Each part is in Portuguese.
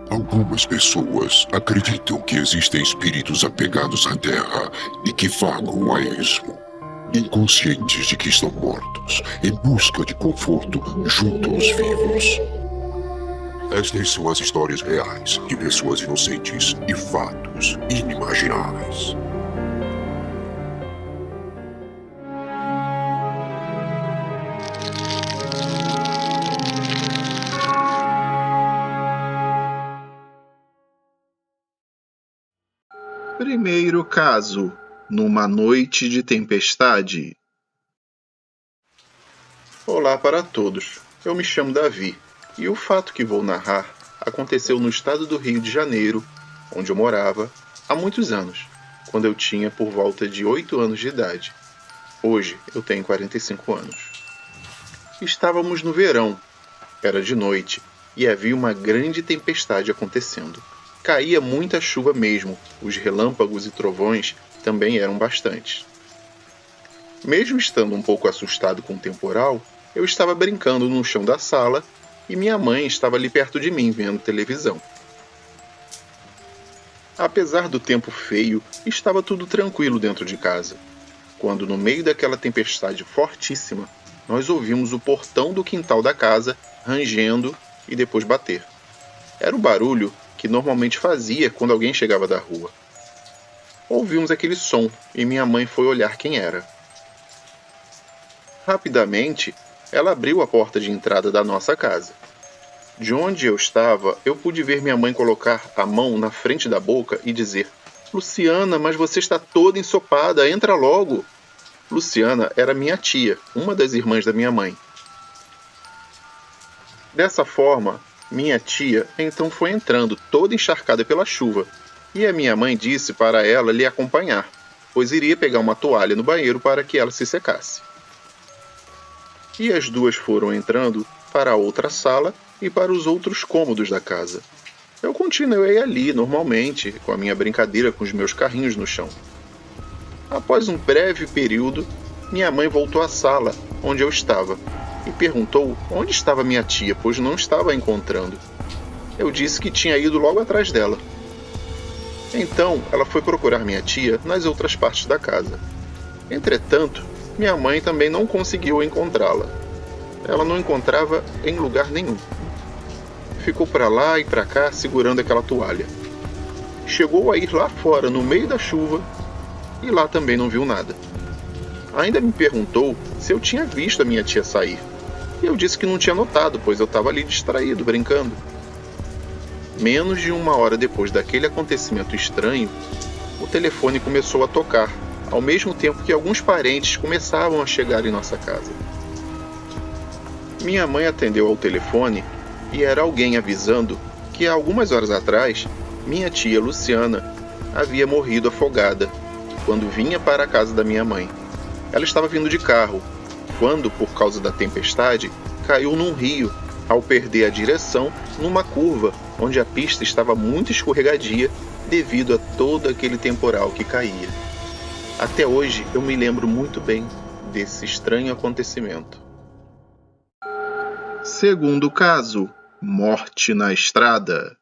Algumas pessoas acreditam que existem espíritos apegados à Terra e que vagam a esmo, inconscientes de que estão mortos, em busca de conforto junto aos vivos. Estas são as histórias reais de pessoas inocentes e fatos inimagináveis. Primeiro caso, numa noite de tempestade. Olá para todos, eu me chamo Davi, e o fato que vou narrar aconteceu no estado do Rio de Janeiro, onde eu morava, há muitos anos, quando eu tinha por volta de 8 anos de idade. Hoje eu tenho 45 anos. Estávamos no verão, era de noite, e havia uma grande tempestade acontecendo. Caía muita chuva mesmo, os relâmpagos e trovões também eram bastantes. Mesmo estando um pouco assustado com o temporal, eu estava brincando no chão da sala e minha mãe estava ali perto de mim vendo televisão. Apesar do tempo feio, estava tudo tranquilo dentro de casa, quando no meio daquela tempestade fortíssima, nós ouvimos o portão do quintal da casa rangendo e depois bater. Era o barulho que normalmente fazia quando alguém chegava da rua. Ouvimos aquele som e minha mãe foi olhar quem era. Rapidamente, ela abriu a porta de entrada da nossa casa. De onde eu estava, eu pude ver minha mãe colocar a mão na frente da boca e dizer: "Luciana, mas você está toda ensopada, entra logo." Luciana era minha tia, uma das irmãs da minha mãe. Dessa forma, minha tia então foi entrando, toda encharcada pela chuva, e a minha mãe disse para ela lhe acompanhar, pois iria pegar uma toalha no banheiro para que ela se secasse. E as duas foram entrando para a outra sala e para os outros cômodos da casa. Eu continuei ali, normalmente, com a minha brincadeira com os meus carrinhos no chão. Após um breve período, minha mãe voltou à sala onde eu estava e perguntou onde estava minha tia, pois não estava a encontrando. Eu disse que tinha ido logo atrás dela. Então, ela foi procurar minha tia nas outras partes da casa. Entretanto, minha mãe também não conseguiu encontrá-la. Ela não encontrava em lugar nenhum. Ficou para lá e para cá segurando aquela toalha. Chegou a ir lá fora, no meio da chuva, e lá também não viu nada. Ainda me perguntou se eu tinha visto a minha tia sair. E eu disse que não tinha notado, pois eu estava ali distraído, brincando. Menos de 1 hora depois daquele acontecimento estranho, o telefone começou a tocar, ao mesmo tempo que alguns parentes começavam a chegar em nossa casa. Minha mãe atendeu ao telefone e era alguém avisando que há algumas horas atrás, minha tia Luciana havia morrido afogada quando vinha para a casa da minha mãe. Ela estava vindo de carro, quando, por causa da tempestade, caiu num rio, ao perder a direção numa curva onde a pista estava muito escorregadia devido a todo aquele temporal que caía. Até hoje eu me lembro muito bem desse estranho acontecimento. Segundo caso, morte na estrada.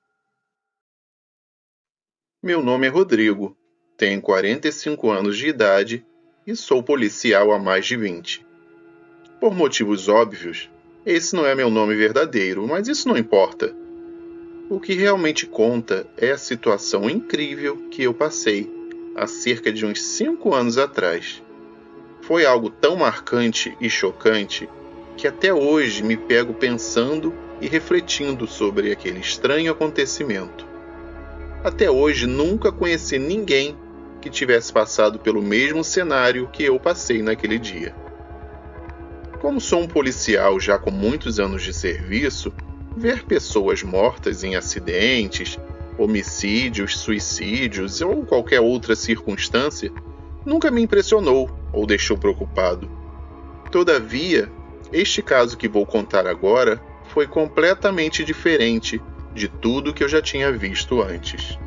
Meu nome é Rodrigo, tenho 45 anos de idade e sou policial há mais de 20. Por motivos óbvios, esse não é meu nome verdadeiro, mas isso não importa. O que realmente conta é a situação incrível que eu passei há cerca de uns 5 anos atrás. Foi algo tão marcante e chocante que até hoje me pego pensando e refletindo sobre aquele estranho acontecimento. Até hoje nunca conheci ninguém que tivesse passado pelo mesmo cenário que eu passei naquele dia. Como sou um policial já com muitos anos de serviço, ver pessoas mortas em acidentes, homicídios, suicídios ou qualquer outra circunstância nunca me impressionou ou deixou preocupado. Todavia, este caso que vou contar agora foi completamente diferente de tudo que eu já tinha visto antes.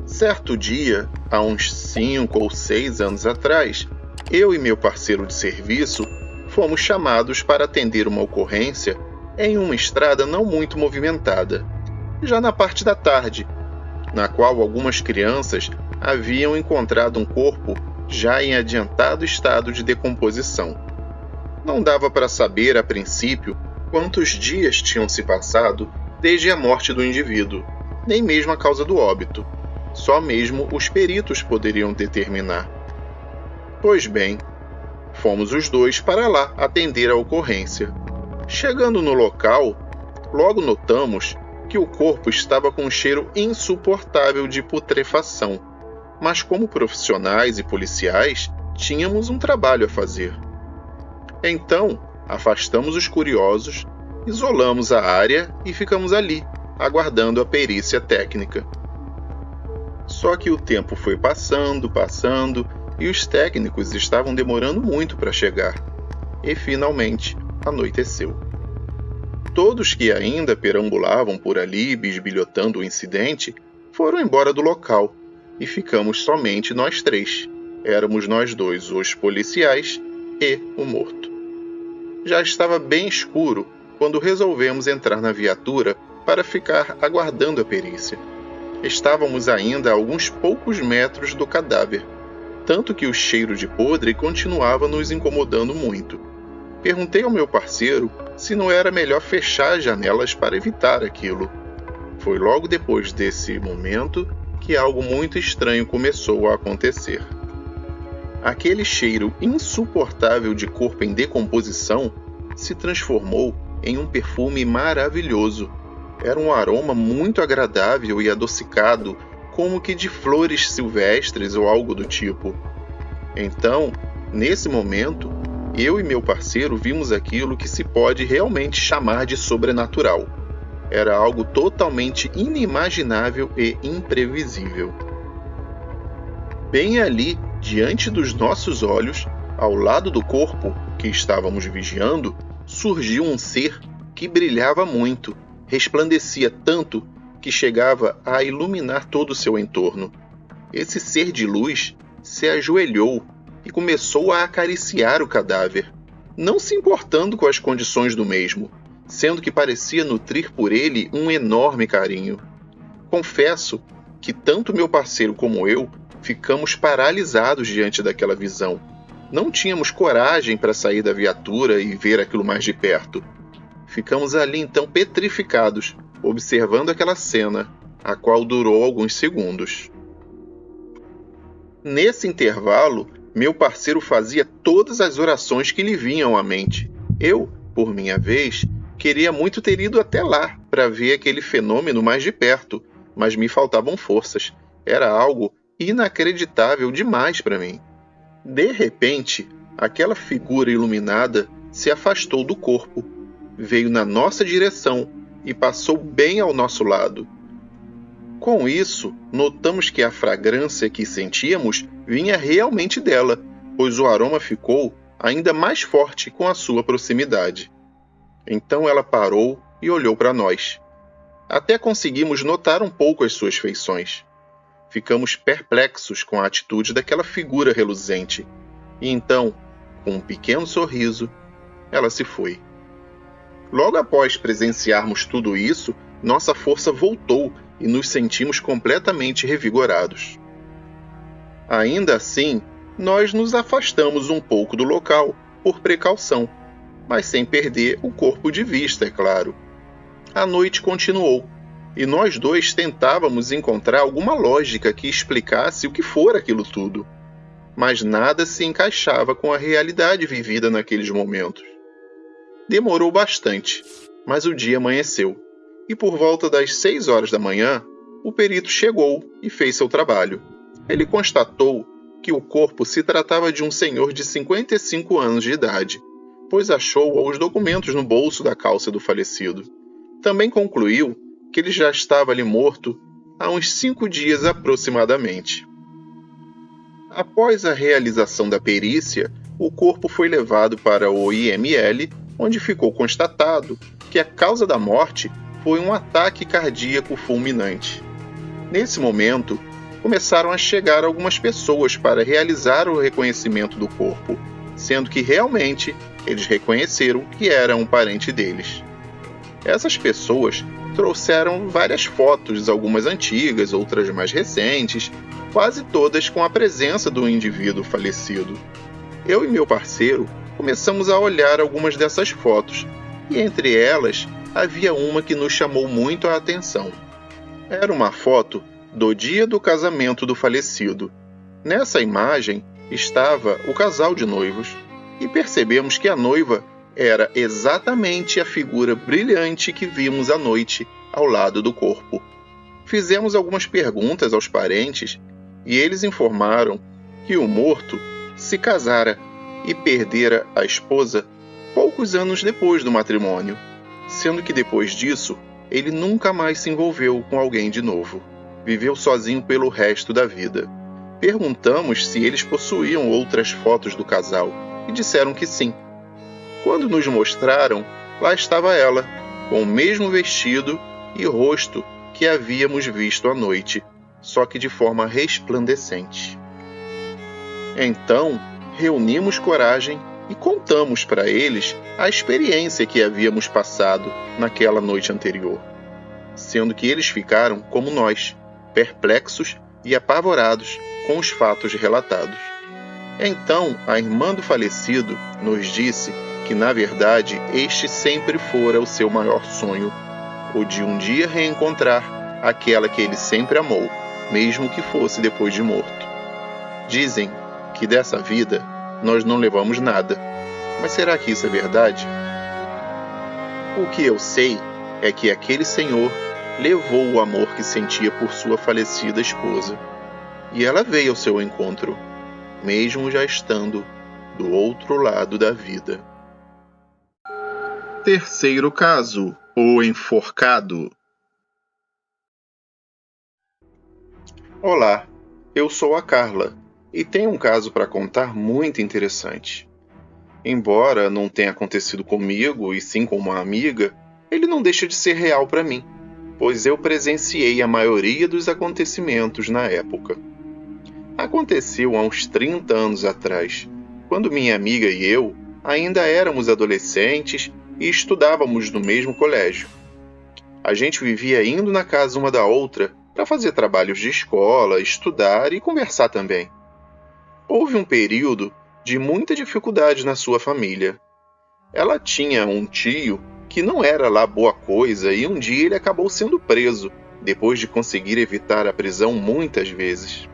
Certo dia, há uns 5 ou 6 anos atrás, eu e meu parceiro de serviço fomos chamados para atender uma ocorrência em uma estrada não muito movimentada, já na parte da tarde, na qual algumas crianças haviam encontrado um corpo já em adiantado estado de decomposição. Não dava para saber, a princípio, quantos dias tinham se passado desde a morte do indivíduo, nem mesmo a causa do óbito. Só mesmo os peritos poderiam determinar. Pois bem, fomos os dois para lá atender a ocorrência. Chegando no local, logo notamos que o corpo estava com um cheiro insuportável de putrefação, mas como profissionais e policiais, tínhamos um trabalho a fazer. Então, afastamos os curiosos, isolamos a área e ficamos ali, aguardando a perícia técnica. Só que o tempo foi passando e os técnicos estavam demorando muito para chegar. E finalmente anoiteceu. Todos que ainda perambulavam por ali bisbilhotando o incidente foram embora do local e ficamos somente nós três. Éramos nós dois, os policiais e o morto. Já estava bem escuro quando resolvemos entrar na viatura para ficar aguardando a perícia. Estávamos ainda a alguns poucos metros do cadáver, tanto que o cheiro de podre continuava nos incomodando muito. Perguntei ao meu parceiro se não era melhor fechar as janelas para evitar aquilo. Foi logo depois desse momento que algo muito estranho começou a acontecer. Aquele cheiro insuportável de corpo em decomposição se transformou em um perfume maravilhoso. Era um aroma muito agradável e adocicado, como que de flores silvestres ou algo do tipo. Então, nesse momento, eu e meu parceiro vimos aquilo que se pode realmente chamar de sobrenatural. Era algo totalmente inimaginável e imprevisível. Bem ali, diante dos nossos olhos, ao lado do corpo que estávamos vigiando, surgiu um ser que brilhava muito, resplandecia tanto que chegava a iluminar todo o seu entorno. Esse ser de luz se ajoelhou e começou a acariciar o cadáver, não se importando com as condições do mesmo, sendo que parecia nutrir por ele um enorme carinho. Confesso que tanto meu parceiro como eu ficamos paralisados diante daquela visão. Não tínhamos coragem para sair da viatura e ver aquilo mais de perto. Ficamos ali então petrificados, observando aquela cena, a qual durou alguns segundos. Nesse intervalo, meu parceiro fazia todas as orações que lhe vinham à mente. Eu, por minha vez, queria muito ter ido até lá para ver aquele fenômeno mais de perto, mas me faltavam forças. Era algo inacreditável demais para mim. De repente, aquela figura iluminada se afastou do corpo, veio na nossa direção e passou bem ao nosso lado. Com isso, notamos que a fragrância que sentíamos vinha realmente dela, pois o aroma ficou ainda mais forte com a sua proximidade. Então ela parou e olhou para nós. Até conseguimos notar um pouco as suas feições. Ficamos perplexos com a atitude daquela figura reluzente. E então, com um pequeno sorriso, ela se foi. Logo após presenciarmos tudo isso, nossa força voltou e nos sentimos completamente revigorados. Ainda assim, nós nos afastamos um pouco do local, por precaução, mas sem perder o corpo de vista, é claro. A noite continuou, e nós dois tentávamos encontrar alguma lógica que explicasse o que fora aquilo tudo, mas nada se encaixava com a realidade vivida naqueles momentos. Demorou bastante, mas o dia amanheceu, e por volta das 6 horas da manhã, o perito chegou e fez seu trabalho. Ele constatou que o corpo se tratava de um senhor de 55 anos de idade, pois achou os documentos no bolso da calça do falecido. Também concluiu que ele já estava ali morto há uns 5 dias aproximadamente. Após a realização da perícia, o corpo foi levado para o IML, onde ficou constatado que a causa da morte foi um ataque cardíaco fulminante. Nesse momento, começaram a chegar algumas pessoas para realizar o reconhecimento do corpo, sendo que realmente eles reconheceram que era um parente deles. Essas pessoas trouxeram várias fotos, algumas antigas, outras mais recentes, quase todas com a presença do indivíduo falecido. Eu e meu parceiro começamos a olhar algumas dessas fotos, e entre elas havia uma que nos chamou muito a atenção. Era uma foto do dia do casamento do falecido. Nessa imagem estava o casal de noivos, e percebemos que a noiva era exatamente a figura brilhante que vimos à noite ao lado do corpo. Fizemos algumas perguntas aos parentes e eles informaram que o morto se casara e perdera a esposa poucos anos depois do matrimônio, sendo que depois disso ele nunca mais se envolveu com alguém de novo. Viveu sozinho pelo resto da vida. Perguntamos se eles possuíam outras fotos do casal e disseram que sim. Quando nos mostraram, lá estava ela, com o mesmo vestido e rosto que havíamos visto à noite, só que de forma resplandecente. Então, reunimos coragem e contamos para eles a experiência que havíamos passado naquela noite anterior, sendo que eles ficaram como nós, perplexos e apavorados com os fatos relatados. Então, a irmã do falecido nos disse que, na verdade, este sempre fora o seu maior sonho, o de um dia reencontrar aquela que ele sempre amou, mesmo que fosse depois de morto. Dizem que dessa vida nós não levamos nada, mas será que isso é verdade? O que eu sei é que aquele senhor levou o amor que sentia por sua falecida esposa, e ela veio ao seu encontro, mesmo já estando do outro lado da vida. Terceiro caso, o enforcado. Olá, eu sou a Carla e tenho um caso para contar muito interessante. Embora não tenha acontecido comigo e sim com uma amiga, ele não deixa de ser real para mim, pois eu presenciei a maioria dos acontecimentos na época. Aconteceu há uns 30 anos atrás, quando minha amiga e eu ainda éramos adolescentes e estudávamos no mesmo colégio. A gente vivia indo na casa uma da outra para fazer trabalhos de escola, estudar e conversar também. Houve um período de muita dificuldade na sua família. Ela tinha um tio que não era lá boa coisa e um dia ele acabou sendo preso, depois de conseguir evitar a prisão muitas vezes.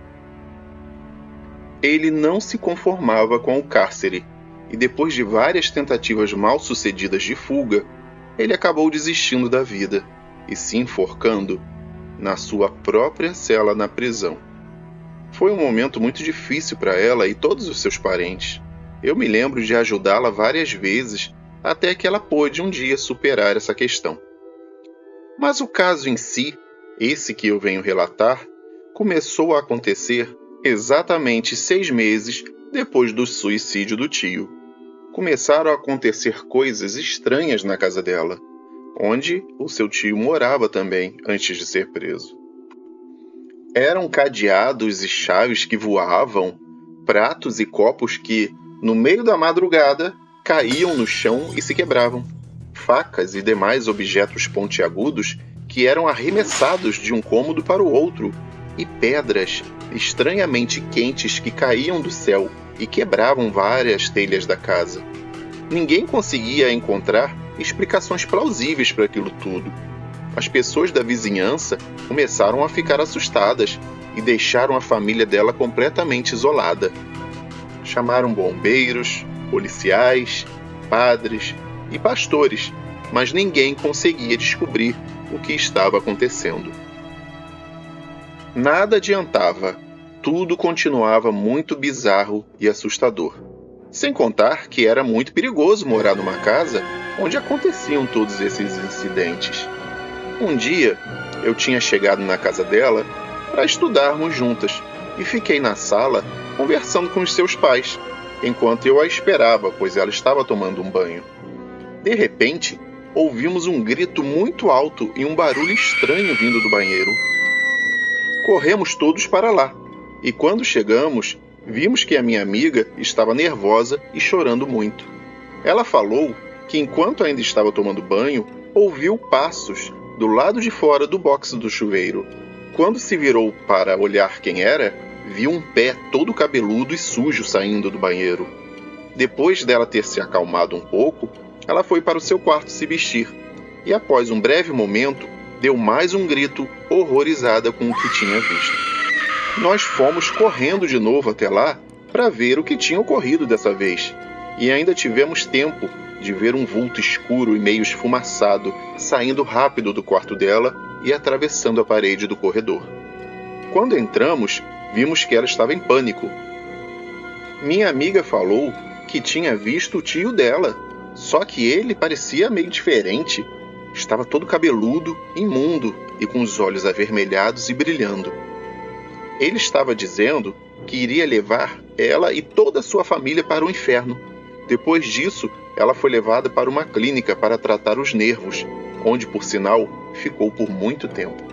Ele não se conformava com o cárcere e depois de várias tentativas mal sucedidas de fuga, ele acabou desistindo da vida e se enforcando na sua própria cela na prisão. Foi um momento muito difícil para ela e todos os seus parentes. Eu me lembro de ajudá-la várias vezes até que ela pôde um dia superar essa questão. Mas o caso em si, esse que eu venho relatar, começou a acontecer exatamente 6 meses depois do suicídio do tio. Começaram a acontecer coisas estranhas na casa dela, onde o seu tio morava também antes de ser preso. Eram cadeados e chaves que voavam, pratos e copos que, no meio da madrugada, caíam no chão e se quebravam, facas e demais objetos pontiagudos que eram arremessados de um cômodo para o outro, e pedras estranhamente quentes que caíam do céu e quebravam várias telhas da casa. Ninguém conseguia encontrar explicações plausíveis para aquilo tudo. As pessoas da vizinhança começaram a ficar assustadas e deixaram a família dela completamente isolada. Chamaram bombeiros, policiais, padres e pastores, mas ninguém conseguia descobrir o que estava acontecendo. Nada adiantava, tudo continuava muito bizarro e assustador. Sem contar que era muito perigoso morar numa casa onde aconteciam todos esses incidentes. Um dia, eu tinha chegado na casa dela para estudarmos juntas e fiquei na sala conversando com os seus pais, enquanto eu a esperava, pois ela estava tomando um banho. De repente, ouvimos um grito muito alto e um barulho estranho vindo do banheiro. Corremos todos para lá, e quando chegamos, vimos que a minha amiga estava nervosa e chorando muito. Ela falou que enquanto ainda estava tomando banho, ouviu passos do lado de fora do box do chuveiro. Quando se virou para olhar quem era, viu um pé todo cabeludo e sujo saindo do banheiro. Depois dela ter se acalmado um pouco, ela foi para o seu quarto se vestir, e após um breve momento, deu mais um grito, horrorizada com o que tinha visto. Nós fomos correndo de novo até lá para ver o que tinha ocorrido dessa vez, e ainda tivemos tempo de ver um vulto escuro e meio esfumaçado saindo rápido do quarto dela e atravessando a parede do corredor. Quando entramos, vimos que ela estava em pânico. Minha amiga falou que tinha visto o tio dela, só que ele parecia meio diferente. Estava todo cabeludo, imundo e com os olhos avermelhados e brilhando. Ele estava dizendo que iria levar ela e toda a sua família para o inferno. Depois disso, ela foi levada para uma clínica para tratar os nervos, onde, por sinal, ficou por muito tempo.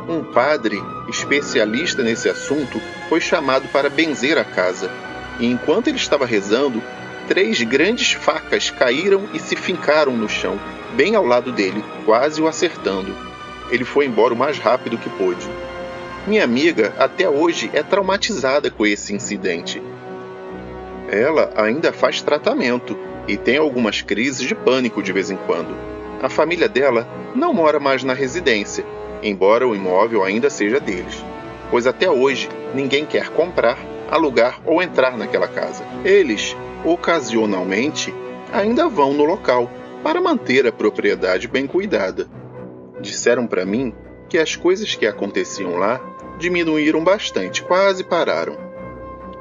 Um padre, especialista nesse assunto, foi chamado para benzer a casa, e enquanto ele estava rezando, 3 grandes facas caíram e se fincaram no chão, bem ao lado dele, quase o acertando. Ele foi embora o mais rápido que pôde. Minha amiga, até hoje, é traumatizada com esse incidente. Ela ainda faz tratamento e tem algumas crises de pânico de vez em quando. A família dela não mora mais na residência, embora o imóvel ainda seja deles, pois até hoje ninguém quer comprar, alugar ou entrar naquela casa. Eles, ocasionalmente, ainda vão no local para manter a propriedade bem cuidada. Disseram para mim que as coisas que aconteciam lá diminuíram bastante, quase pararam.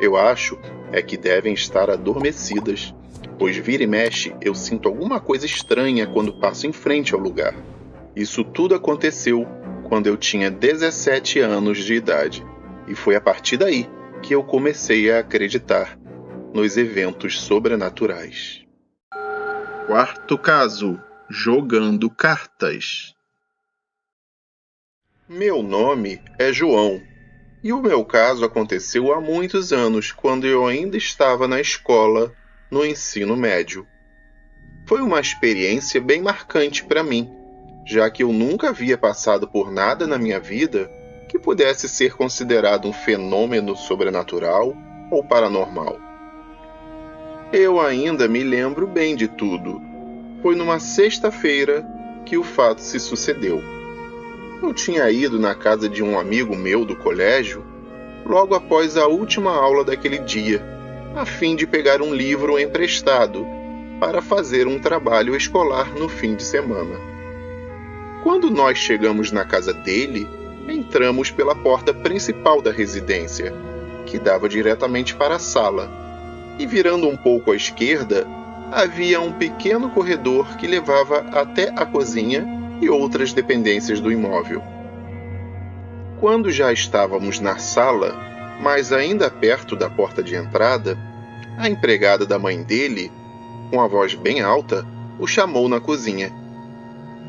Eu acho que devem estar adormecidas, pois vira e mexe eu sinto alguma coisa estranha quando passo em frente ao lugar. Isso tudo aconteceu quando eu tinha 17 anos de idade, e foi a partir daí que eu comecei a acreditar nos eventos sobrenaturais. Quarto caso: jogando cartas. Meu nome é João, e o meu caso aconteceu há muitos anos, quando eu ainda estava na escola, no ensino médio. Foi uma experiência bem marcante para mim, já que eu nunca havia passado por nada na minha vida que pudesse ser considerado um fenômeno sobrenatural ou paranormal. Eu ainda me lembro bem de tudo. Foi numa sexta-feira que o fato se sucedeu. Eu tinha ido na casa de um amigo meu do colégio logo após a última aula daquele dia, a fim de pegar um livro emprestado para fazer um trabalho escolar no fim de semana. Quando nós chegamos na casa dele, entramos pela porta principal da residência, que dava diretamente para a sala, e virando um pouco à esquerda, havia um pequeno corredor que levava até a cozinha e outras dependências do imóvel. Quando já estávamos na sala, mas ainda perto da porta de entrada, a empregada da mãe dele, com a voz bem alta, o chamou na cozinha.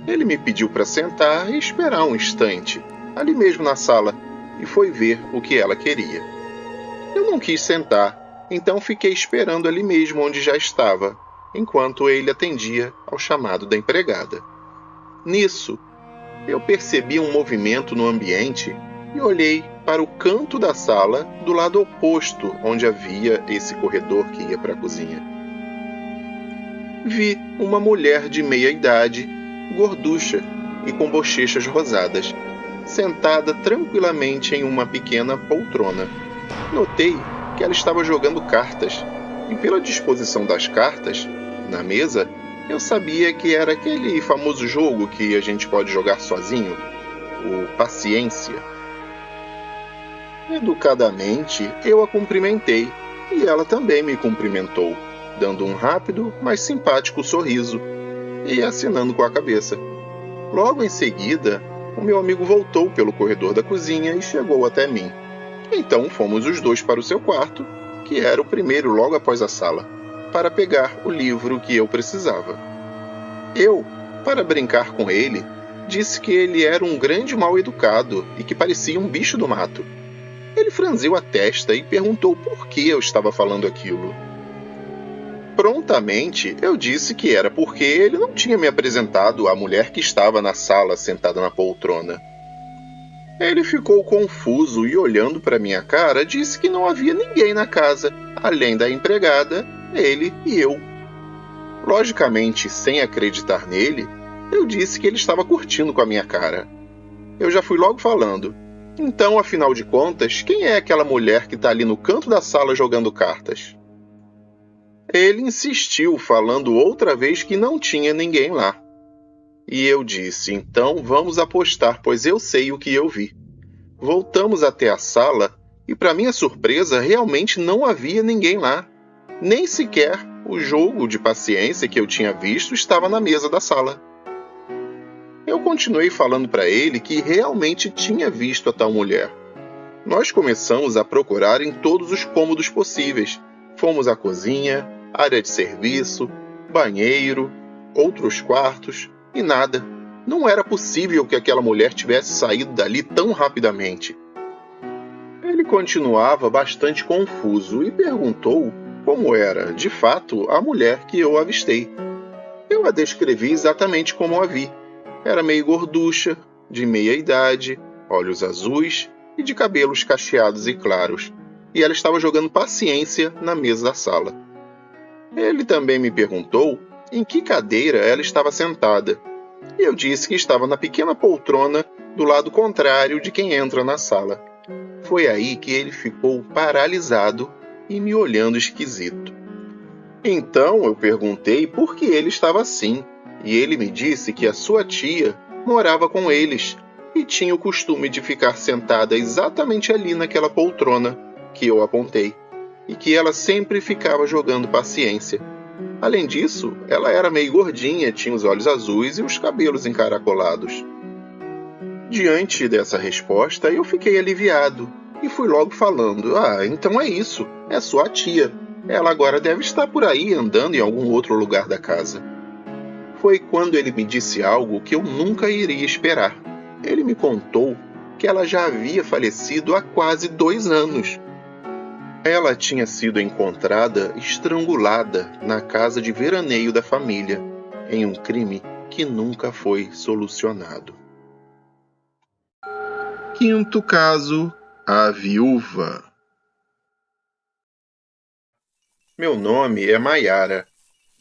Ele me pediu para sentar e esperar um instante, ali mesmo na sala, e foi ver o que ela queria. Eu não quis sentar, então fiquei esperando ali mesmo onde já estava, enquanto ele atendia ao chamado da empregada. Nisso, eu percebi um movimento no ambiente e olhei para o canto da sala do lado oposto onde havia esse corredor que ia para a cozinha. Vi uma mulher de meia idade, gorducha e com bochechas rosadas, sentada tranquilamente em uma pequena poltrona. Notei que ela estava jogando cartas, e pela disposição das cartas na mesa, eu sabia que era aquele famoso jogo que a gente pode jogar sozinho, o Paciência. Educadamente, eu a cumprimentei, e ela também me cumprimentou, dando um rápido, mas simpático sorriso, e acenando com a cabeça. Logo em seguida, o meu amigo voltou pelo corredor da cozinha e chegou até mim. Então fomos os dois para o seu quarto, que era o primeiro logo após a sala, para pegar o livro que eu precisava. Eu, para brincar com ele, disse que ele era um grande mal-educado e que parecia um bicho do mato. Ele franziu a testa e perguntou por que eu estava falando aquilo. Prontamente, eu disse que era porque ele não tinha me apresentado à mulher que estava na sala sentada na poltrona. Ele ficou confuso e, olhando para minha cara, disse que não havia ninguém na casa, além da empregada, ele e eu. Logicamente, sem acreditar nele, eu disse que ele estava curtindo com a minha cara. Eu já fui logo falando: então, afinal de contas, quem é aquela mulher que está ali no canto da sala jogando cartas? Ele insistiu, falando outra vez que não tinha ninguém lá. E eu disse: então vamos apostar, pois eu sei o que eu vi. Voltamos até a sala e, para minha surpresa, realmente não havia ninguém lá. Nem sequer o jogo de paciência que eu tinha visto estava na mesa da sala. Eu continuei falando para ele que realmente tinha visto a tal mulher. Nós começamos a procurar em todos os cômodos possíveis. Fomos à cozinha, área de serviço, banheiro, outros quartos e nada. Não era possível que aquela mulher tivesse saído dali tão rapidamente. Ele continuava bastante confuso e perguntou como era, de fato, a mulher que eu avistei. Eu a descrevi exatamente como a vi. Era meio gorducha, de meia idade, olhos azuis e de cabelos cacheados e claros, e ela estava jogando paciência na mesa da sala. Ele também me perguntou em que cadeira ela estava sentada, e eu disse que estava na pequena poltrona do lado contrário de quem entra na sala. Foi aí que ele ficou paralisado e me olhando esquisito. Então eu perguntei por que ele estava assim, e ele me disse que a sua tia morava com eles e tinha o costume de ficar sentada exatamente ali naquela poltrona que eu apontei, e que ela sempre ficava jogando paciência. Além disso, ela era meio gordinha, tinha os olhos azuis e os cabelos encaracolados. Diante dessa resposta, eu fiquei aliviado e fui logo falando: então é isso, é sua tia. Ela agora deve estar por aí andando em algum outro lugar da casa. Foi quando ele me disse algo que eu nunca iria esperar. Ele me contou que ela já havia falecido há quase 2 anos. Ela tinha sido encontrada estrangulada na casa de veraneio da família, em um crime que nunca foi solucionado. Quinto caso: a viúva. Meu nome é Maiara,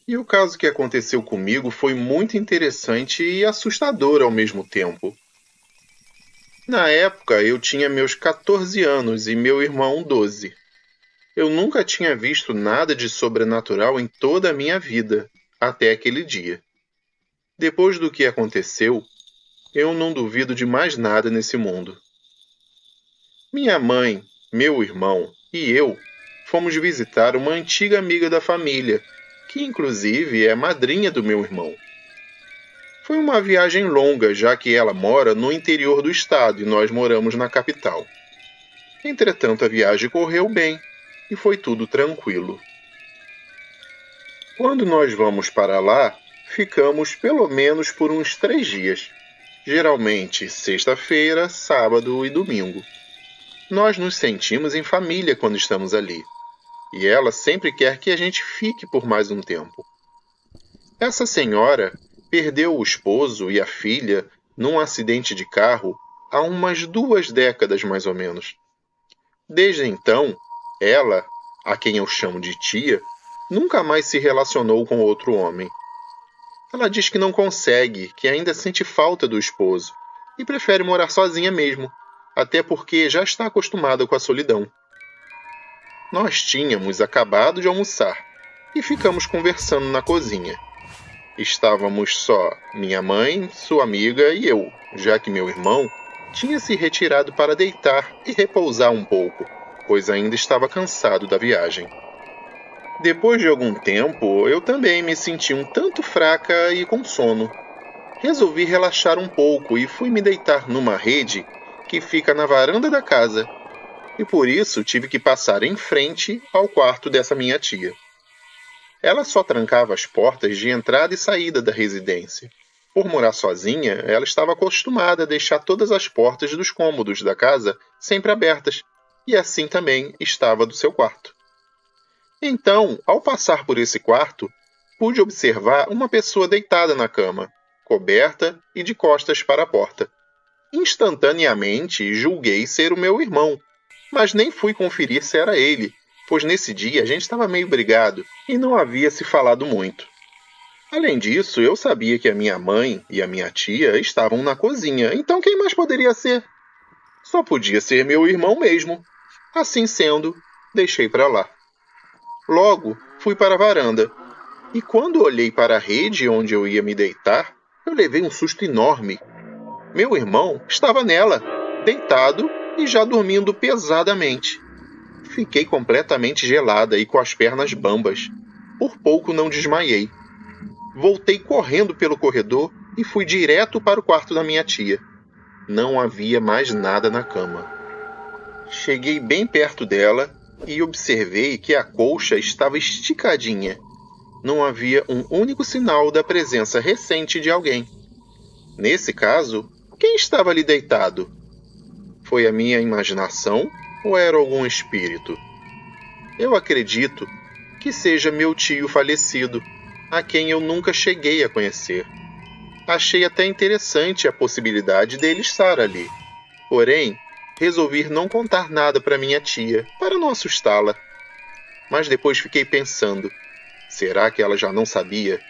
e o caso que aconteceu comigo foi muito interessante e assustador ao mesmo tempo. Na época, eu tinha meus 14 anos e meu irmão 12. Eu nunca tinha visto nada de sobrenatural em toda a minha vida, até aquele dia. Depois do que aconteceu, eu não duvido de mais nada nesse mundo. Minha mãe, meu irmão e eu fomos visitar uma antiga amiga da família, que inclusive é madrinha do meu irmão. Foi uma viagem longa, já que ela mora no interior do estado e nós moramos na capital. Entretanto, a viagem correu bem e foi tudo tranquilo. Quando nós vamos para lá, ficamos pelo menos por uns 3 dias, geralmente sexta-feira, sábado e domingo. Nós nos sentimos em família quando estamos ali, e ela sempre quer que a gente fique por mais um tempo. Essa senhora perdeu o esposo e a filha num acidente de carro há umas 2 décadas mais ou menos. Desde então, ela, a quem eu chamo de tia, nunca mais se relacionou com outro homem. Ela diz que não consegue, que ainda sente falta do esposo e prefere morar sozinha mesmo, até porque já está acostumada com a solidão. Nós tínhamos acabado de almoçar e ficamos conversando na cozinha. Estávamos só minha mãe, sua amiga e eu, já que meu irmão tinha se retirado para deitar e repousar um pouco, pois ainda estava cansado da viagem. Depois de algum tempo, eu também me senti um tanto fraca e com sono. Resolvi relaxar um pouco e fui me deitar numa rede que fica na varanda da casa, e por isso tive que passar em frente ao quarto dessa minha tia. Ela só trancava as portas de entrada e saída da residência. Por morar sozinha, ela estava acostumada a deixar todas as portas dos cômodos da casa sempre abertas, e assim também estava do seu quarto. Então, ao passar por esse quarto, pude observar uma pessoa deitada na cama, coberta e de costas para a porta. Instantaneamente julguei ser o meu irmão, mas nem fui conferir se era ele, pois nesse dia a gente estava meio brigado e não havia se falado muito. Além disso, eu sabia que a minha mãe e a minha tia estavam na cozinha, então quem mais poderia ser? Só podia ser meu irmão mesmo. Assim sendo, deixei para lá. Logo, fui para a varanda, e quando olhei para a rede onde eu ia me deitar, eu levei um susto enorme. Meu irmão estava nela, deitado e já dormindo pesadamente. Fiquei completamente gelada e com as pernas bambas. Por pouco não desmaiei. Voltei correndo pelo corredor e fui direto para o quarto da minha tia. Não havia mais nada na cama. Cheguei bem perto dela e observei que a colcha estava esticadinha. Não havia um único sinal da presença recente de alguém. Nesse caso, quem estava ali deitado? Foi a minha imaginação ou era algum espírito? Eu acredito que seja meu tio falecido, a quem eu nunca cheguei a conhecer. Achei até interessante a possibilidade dele estar ali. Porém, resolvi não contar nada para minha tia, para não assustá-la. Mas depois fiquei pensando, será que ela já não sabia